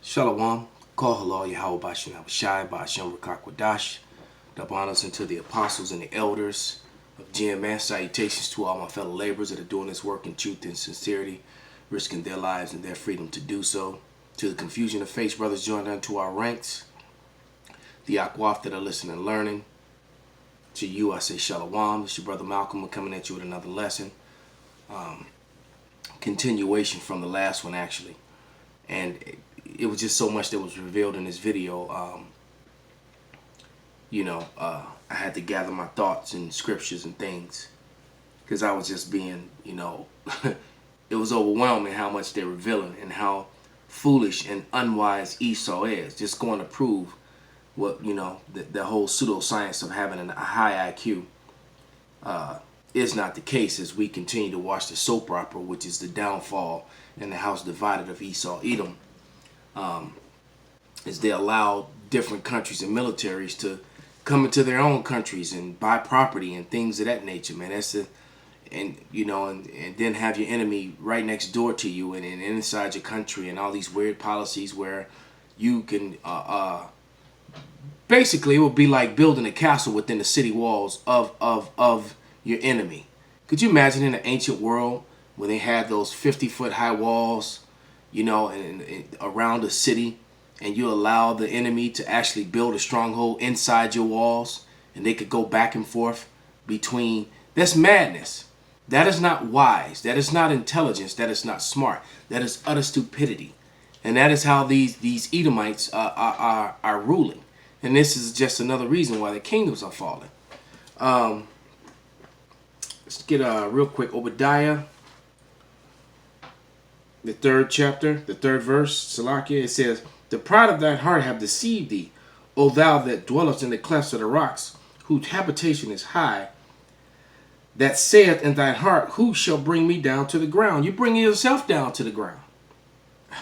Shalom, call halal Yahweh Bashem Shai Bashem Rakakwadash. Double honors unto the apostles and the elders of GMS. Salutations to all my fellow laborers that are doing this work in truth and sincerity, risking their lives and their freedom to do so. To the confusion of faith, brothers joined unto our ranks, the Akwaf that are listening and learning. To you, I say Shalom. It's your brother Malcolm. We're coming at you with another lesson. Continuation from the last one, actually. And it was just so much that was revealed in this video. I had to gather my thoughts and scriptures and things, because I was just being, it was overwhelming how much they're revealing and how foolish and unwise Esau is. Just going to prove what, the whole pseudoscience of having a high IQ is not the case, as we continue to watch the soap opera, which is the downfall and the house divided of Esau, Edom, as they allow different countries and militaries to come into their own countries and buy property and things of that nature, man. And then have your enemy right next door to you and inside your country, and all these weird policies where you can basically, it would be like building a castle within the city walls of your enemy. Could you imagine in the ancient world when they had those 50-foot high walls, and around a city, and you allow the enemy to actually build a stronghold inside your walls, and they could go back and forth between? That's madness. That is not wise. That is not intelligence. That is not smart. That is utter stupidity. And that is how these Edomites are ruling. And this is just another reason why the kingdoms are falling. Let's get real quick Obadiah, the 3rd chapter, the 3rd verse, Salakia. It says, "The pride of thine heart have deceived thee, O thou that dwellest in the clefts of the rocks, whose habitation is high, that saith in thine heart, who shall bring me down to the ground?" You're bringing yourself down to the ground.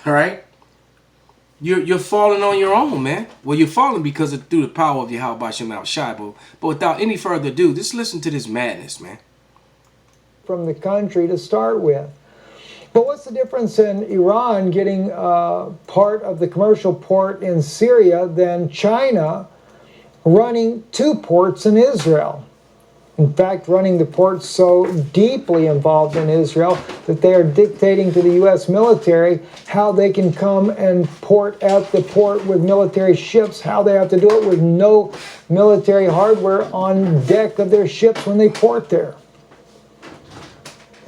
All right? You're falling on your own, man. Well, you're falling because of through the power of Yahweh Bashem Shai. But without any further ado, just listen to this madness, man. From the country to start with. But what's the difference in Iran getting part of the commercial port in Syria than China running 2 ports in Israel? In fact, running the ports so deeply involved in Israel that they are dictating to the U.S. military how they can come and port at the port with military ships, how they have to do it with no military hardware on deck of their ships when they port there.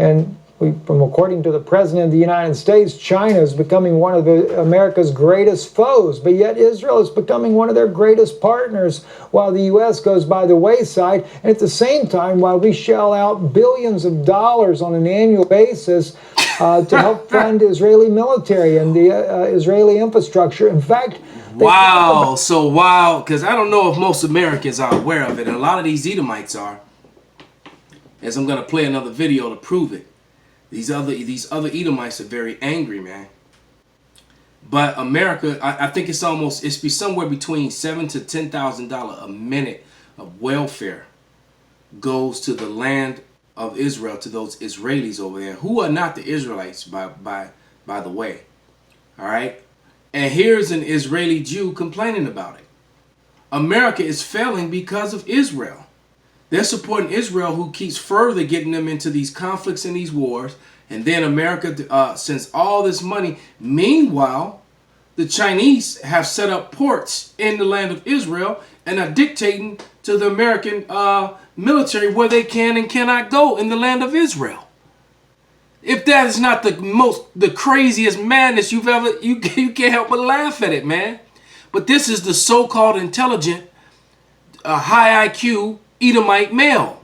And according to the President of the United States, China is becoming one of America's greatest foes, but yet Israel is becoming one of their greatest partners, while the U.S. goes by the wayside. And at the same time, while we shell out billions of dollars on an annual basis to help fund Israeli military and the Israeli infrastructure. In fact, wow, because I don't know if most Americans are aware of it, and a lot of these Edomites are, as I'm going to play another video to prove it. These other Edomites are very angry, man. But America, I think it's be somewhere between $7,000 to $10,000 a minute of welfare goes to the land of Israel, to those Israelis over there, who are not the Israelites, by the way. All right? And here's an Israeli Jew complaining about it. America is failing because of Israel. They're supporting Israel, who keeps further getting them into these conflicts and these wars. And then America sends all this money. Meanwhile, the Chinese have set up ports in the land of Israel and are dictating to the American military where they can and cannot go in the land of Israel. If that is not the craziest madness you can't help but laugh at it, man. But this is the so-called intelligent, high IQ Edomite male.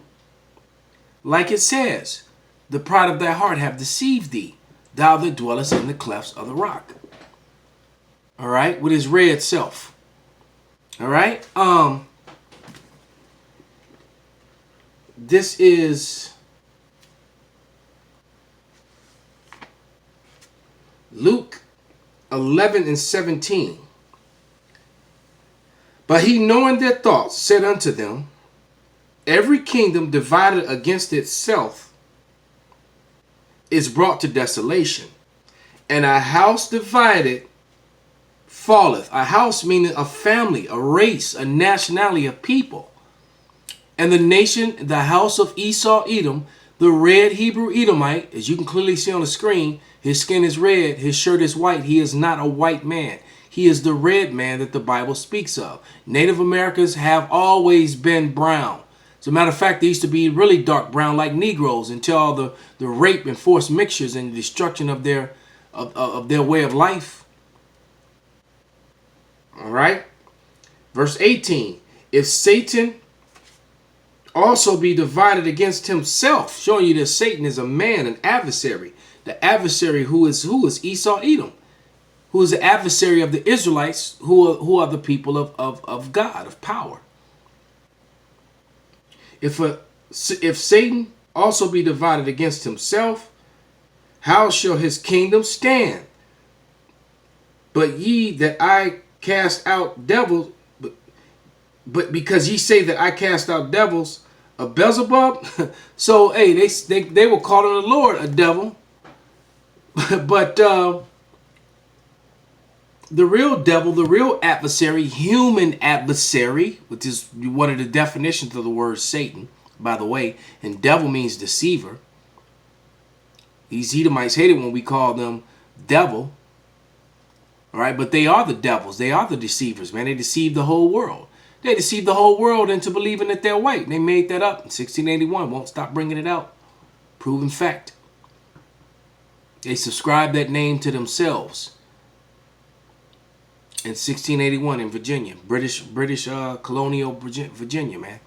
Like it says, "The pride of thy heart have deceived thee, thou that dwellest in the clefts of the rock." All right, with his red self. All right. This is Luke 11:17. "But he, knowing their thoughts, said unto them, Every kingdom divided against itself is brought to desolation, and a house divided falleth. A house meaning a family, a race, a nationality of people. And the nation, the house of Esau, Edom, the red Hebrew Edomite, as you can clearly see on the screen, his skin is red, his shirt is white. He is not a white man. He is the red man that the Bible speaks of. Native Americans have always been brown. As a matter of fact, they used to be really dark brown like Negroes until all the rape and forced mixtures and the destruction of their way of life. All right. Verse 18. If Satan also be divided against himself, showing you that Satan is a man, an adversary. The adversary who is Esau, Edom, who is the adversary of the Israelites, who are the people of God, of power. If Satan also be divided against himself, how shall his kingdom stand? But ye that I cast out devils, but because ye say that I cast out devils of Beelzebub, so hey, they were calling the Lord a devil, but the real devil, the real adversary, human adversary, which is one of the definitions of the word Satan, by the way, and devil means deceiver. These Edomites hate it when we call them devil. All right, but they are the devils. They are the deceivers, man. They deceive the whole world. They deceived the whole world into believing that they're white. They made that up in 1681. Won't stop bringing it out. Proven fact. They subscribed that name to themselves in 1681 in Virginia, British colonial Virginia, man.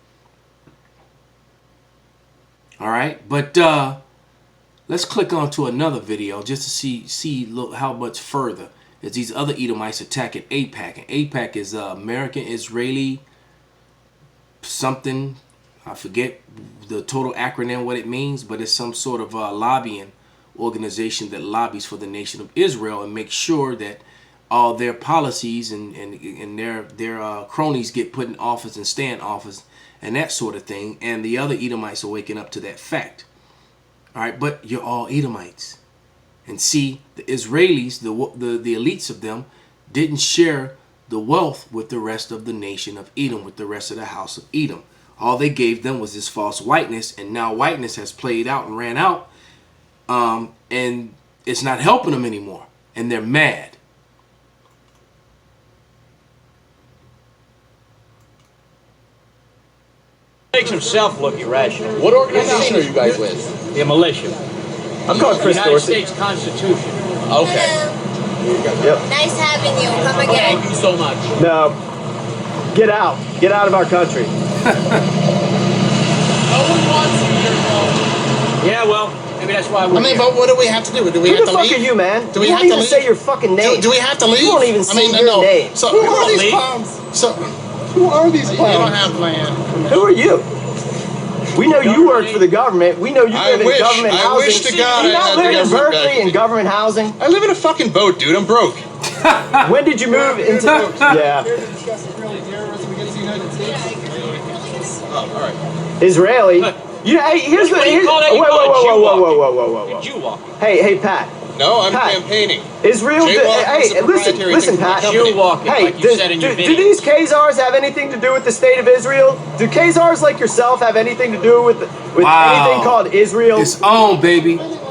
All right, but let's click on to another video just to see look how much further as these other Edomites attacking AIPAC. And AIPAC is American Israeli something. I forget the total acronym what it means, but it's some sort of lobbying organization that lobbies for the nation of Israel and makes sure that all their policies and their cronies get put in office and stay in office and that sort of thing. And the other Edomites are waking up to that fact. All right, but you're all Edomites. And see, the Israelis, the elites of them, didn't share the wealth with the rest of the nation of Edom, with the rest of the house of Edom. All they gave them was this false whiteness, and now whiteness has played out and ran out, and it's not helping them anymore, and they're mad. Makes himself look irrational. What organization are you guys with? The militia. I'm called Chris United Dorsey. States Constitution. Okay. Yep. Nice having you. Come again. Thank you so much. No. Get out. Get out of our country. No one wants you here, bro. Yeah, well, maybe that's why we're I mean, here. but what do we have to do? Do we Who have the to fuck leave? are you, man? Do we you have won't to even leave? say your fucking name. Do we have to leave? You won't even say your name. So You who are won't these leave. clowns? So Who are these you don't clowns? have land. Who are you? We know you work for the government. We know you live in government housing. I wish to God you I not had live the in government Berkeley back. in government housing? I live in a fucking boat, dude. I'm broke. When did you move into? Yeah, Here to discuss Israeli terrorism against the United States. Oh, all right. Israeli. You, hey, here's the. What do you Here's, call that? whoa, You call it whoa. Jew walking. Hey, Pat. No, I'm Pat. campaigning. Israel. Jaywalking is a Hey, proprietary listen, thing for my Pat. company. Jew walking, Hey, like you said in your do video. these Khazars have anything to do with the state of Israel? Do Khazars like yourself have anything to do with Wow. anything called Israel? It's on, baby. Khazar.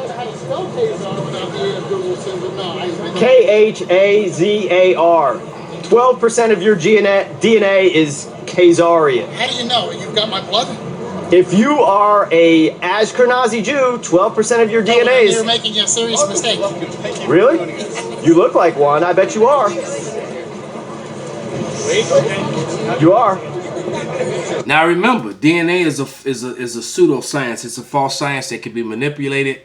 12% of your DNA is Khazarian. How do you know? You've got my blood? If you are a Ashkenazi Jew, 12% of your DNA You're is... making a serious mistake. Really? You look like one. I bet you are. You are. Now remember, DNA is a pseudoscience. It's a false science that can be manipulated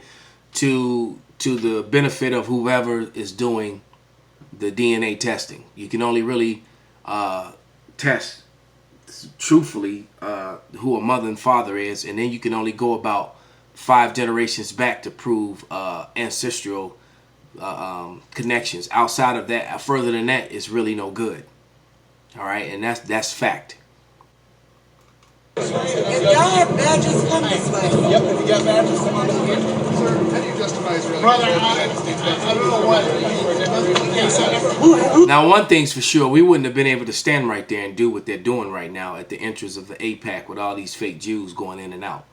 to the benefit of whoever is doing the DNA testing. You can only really test truthfully who a mother and father is, and then you can only go about 5 generations back to prove ancestral connections. Outside of that, further than that, it's really no good. All right, and that's fact. If y'all have badges, come this way. Yep, if you got badges, come on over here. Sir, how do you justify Israeli? Brother, I don't know what. Okay, so Now, one thing's for sure, we wouldn't have been able to stand right there and do what they're doing right now at the entrance of the APAC with all these fake Jews going in and out.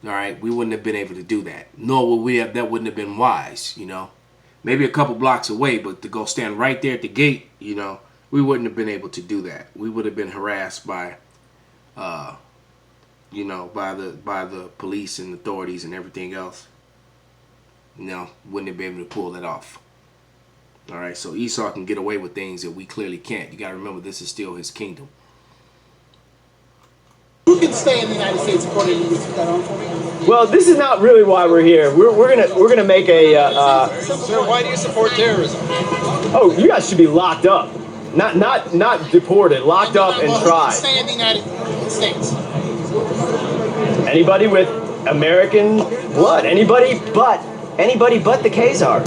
All right, we wouldn't have been able to do that. Nor would we have. That wouldn't have been wise, you know. Maybe a couple blocks away, but to go stand right there at the gate, you know, we wouldn't have been able to do that. We would have been harassed by, you know, by the police and authorities and everything else. You know, wouldn't have been able to pull that off. All right, so Esau can get away with things that we clearly can't. You got to remember, this is still his kingdom. who can stay in the United States according to you? Put that on for me. Well, this is not really why we're here. We're gonna make a. Sir, why do you support terrorism? Oh, you guys should be locked up, not deported, locked up and Well, who can tried. stay in the United States? Anybody with American blood. Anybody but the Khazars.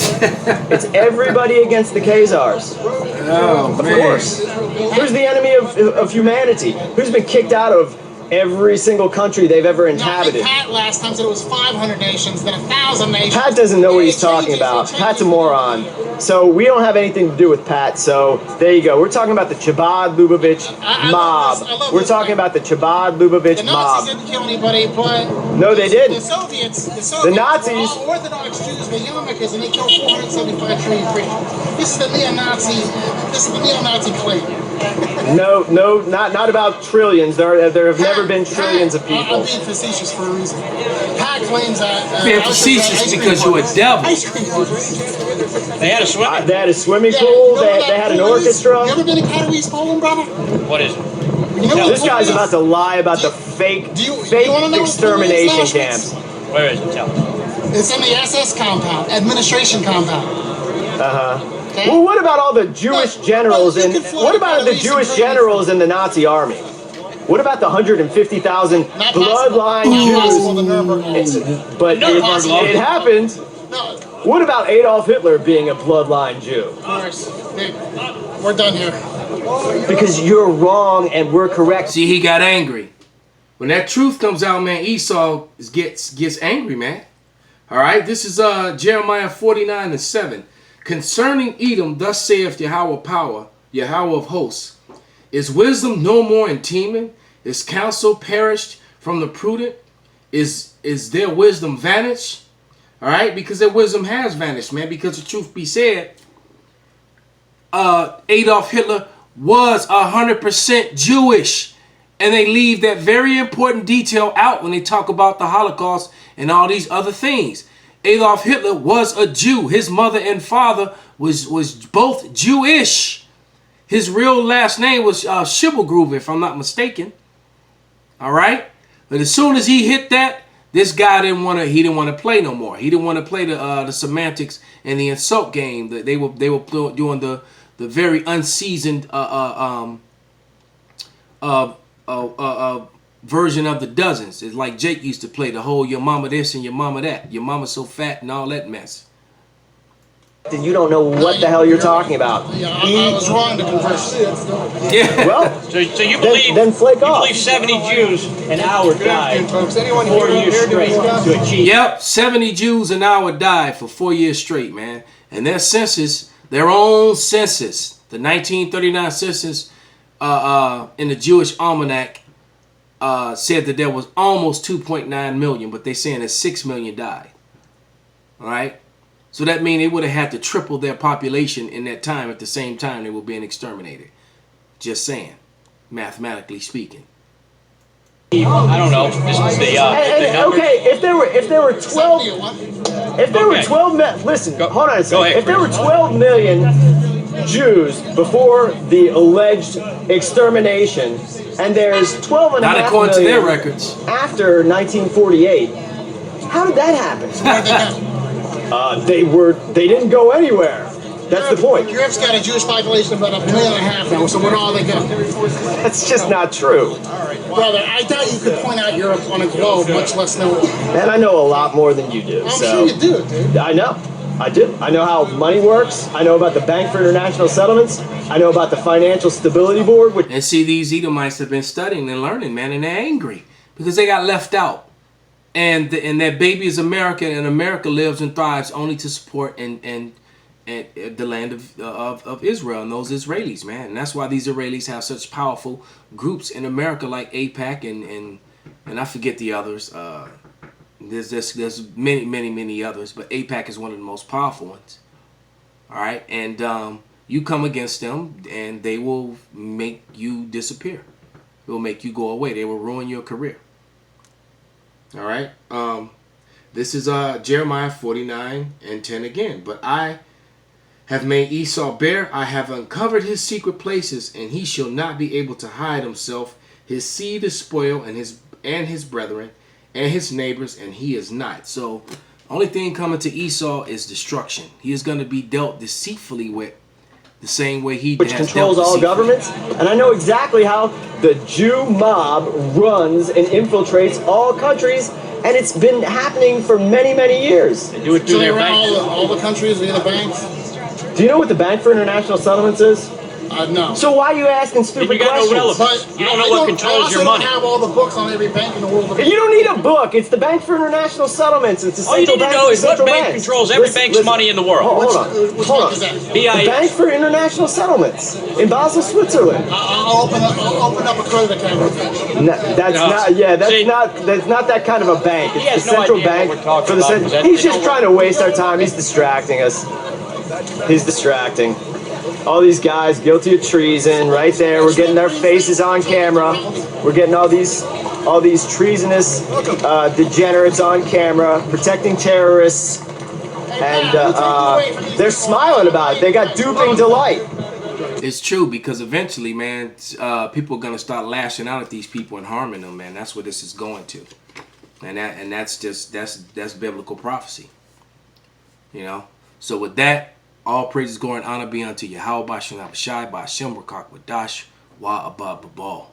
It's everybody against the Khazars. Oh, Of course. Who's the enemy of humanity? Who's been kicked out of every single country they've ever Now, I think inhabited? Pat last time said it was 500 nations, then 1,000 nations. Pat doesn't know what he's It changes, talking about. it changes. Pat's a moron. So we don't have anything to do with Pat. So there you go. We're talking about the Chabad Lubavitch I mob. love this. I love We're this. talking about the Chabad Lubavitch The mob. Nazis didn't kill anybody, but No, they the didn't. Soviets The Nazis- were all Orthodox Jews, the yarmulkes, and they killed 475 trillion Christians. This is the neo-Nazi claim. No, not about trillions. There have never been trillions of I'm people. being facetious for a reason. Pat claims that. Being facetious because you're a devil. Ice cream party. They had a swimming. They had a swimming Yeah, pool. you know They that had an pool is? orchestra. You ever been to Katowice, Poland, brother? What is it? You know what This pool guy's is? about to lie about the fake Do you wanna know what pool is, extermination Auschwitz? camps. Where is it? Tell me. It's in the SS compound, administration compound. Okay? Well, what about all the Jewish generals you and can fly what about the Katowice Jewish and generals in the Nazi army? What about the 150,000 Not bloodline Not possible, the Jews? Nuremberg laws. But Nuremberg laws. it happened. No, What about Adolf Hitler being a bloodline Jew? of course. Hey, we're done here. Because you're wrong and we're correct. See, he got angry. When that truth comes out, man, Esau gets angry, man. All right, this is Jeremiah 49:7. Concerning Edom, thus saith Yahweh power, Yahweh of hosts. Is wisdom no more in Teman? Is counsel perished from the prudent? Is their wisdom vanished? All right, because their wisdom has vanished, man. Because the truth be said, Adolf Hitler was 100% Jewish. And they leave that very important detail out when they talk about the Holocaust and all these other things. Adolf Hitler was a Jew. His mother and father was both Jewish. His real last name was Schibelgruber, if I'm not mistaken. All right? But as soon as he hit that, this guy didn't want to play no more. He didn't want to play the semantics and the insult game. That they were doing the very unseasoned version of the dozens. It's like Jake used to play the whole your mama this and your mama that. Your mama so fat and all that mess. You don't know what the hell you're talking about. Yeah, I was wrong to converse. Yeah. Well, So you believe then flake you off. believe 70 Jews an hour died folks. Anyone 4 years straight to achieve. Yep, 70 Jews an hour died for 4 years straight, man. And their census, their own census, the 1939 census in the Jewish Almanac said that there was almost 2.9 million, but they're saying that 6 million died. All right? So that means they would have had to triple their population in that time at the same time they were being exterminated. Just saying, mathematically speaking. I don't know. This is the number. Okay, if there were 12 listen, hold on a second. ahead, If there were 12 million Jews before the alleged extermination, and there's 12 and a Not half according to their million records. after 1948, how did that happen? Where'd they go? They didn't go anywhere. That's the point. Europe's got a Jewish population of about 1.5 million now, so where all they go? That's just not true. Brother, I doubt you could point out Europe on a globe, much less know it. And I know a lot more than you do. I'm so sure you do, dude. I know. I do. I know how money works. I know about the Bank for International Settlements. I know about the Financial Stability Board. Which And see, these Edomites have been studying and learning, man, and they're angry because they got left out. And that baby is American, and America lives and thrives only to support and the land of Israel and those Israelis, man. And that's why these Israelis have such powerful groups in America like AIPAC and I forget the others. There's many others, but AIPAC is one of the most powerful ones. All right, and you come against them, and they will make you disappear. They will make you go away. They will ruin your career. All right. This is Jeremiah 49:10 again. But I have made Esau bare. I have uncovered his secret places, and he shall not be able to hide himself. His seed is spoiled, and his brethren, and his neighbors, and he is not. So, only thing coming to Esau is destruction. He is going to be dealt deceitfully with, the same way he which has controls dealt all deceitfully. governments. And I know exactly how the Jew mob runs and infiltrates all countries, and it's been happening for many years. They do it So through they their run banks. all the countries via the banks? Do you know what the Bank for International Settlements is? No. So why are you asking Then stupid you got no questions? relevance. You don't know what controls your I money. don't have all the books on every bank in the world. You don't need a book. It's the Bank for International Settlements. It's a All you central need to bank know of is what central bank banks. controls every Listen, bank's money in the world. Hold on. Which Hold bank on. is that? The BIS. Bank for International Settlements in Basel, Switzerland. I'll open up a credit account with you. That's No. not. Yeah, that's See- not that kind of a bank. He It's has the no central idea bank what we're talking for the. about, because He's they just don't trying to waste our time. He's distracting us. He's distracting. All these guys guilty of treason, right there. We're getting their faces on camera. We're getting all these treasonous degenerates on camera, protecting terrorists, and they're smiling about it. They got duping delight. It's true, because eventually, man, people are gonna start lashing out at these people and harming them, man. That's what this is going to, and that's biblical prophecy. You know. So with that, all praises, glory, and honor be unto Yahweh Bashem Abishai, Bashem Rakak Wadash, Wa Abba Babal.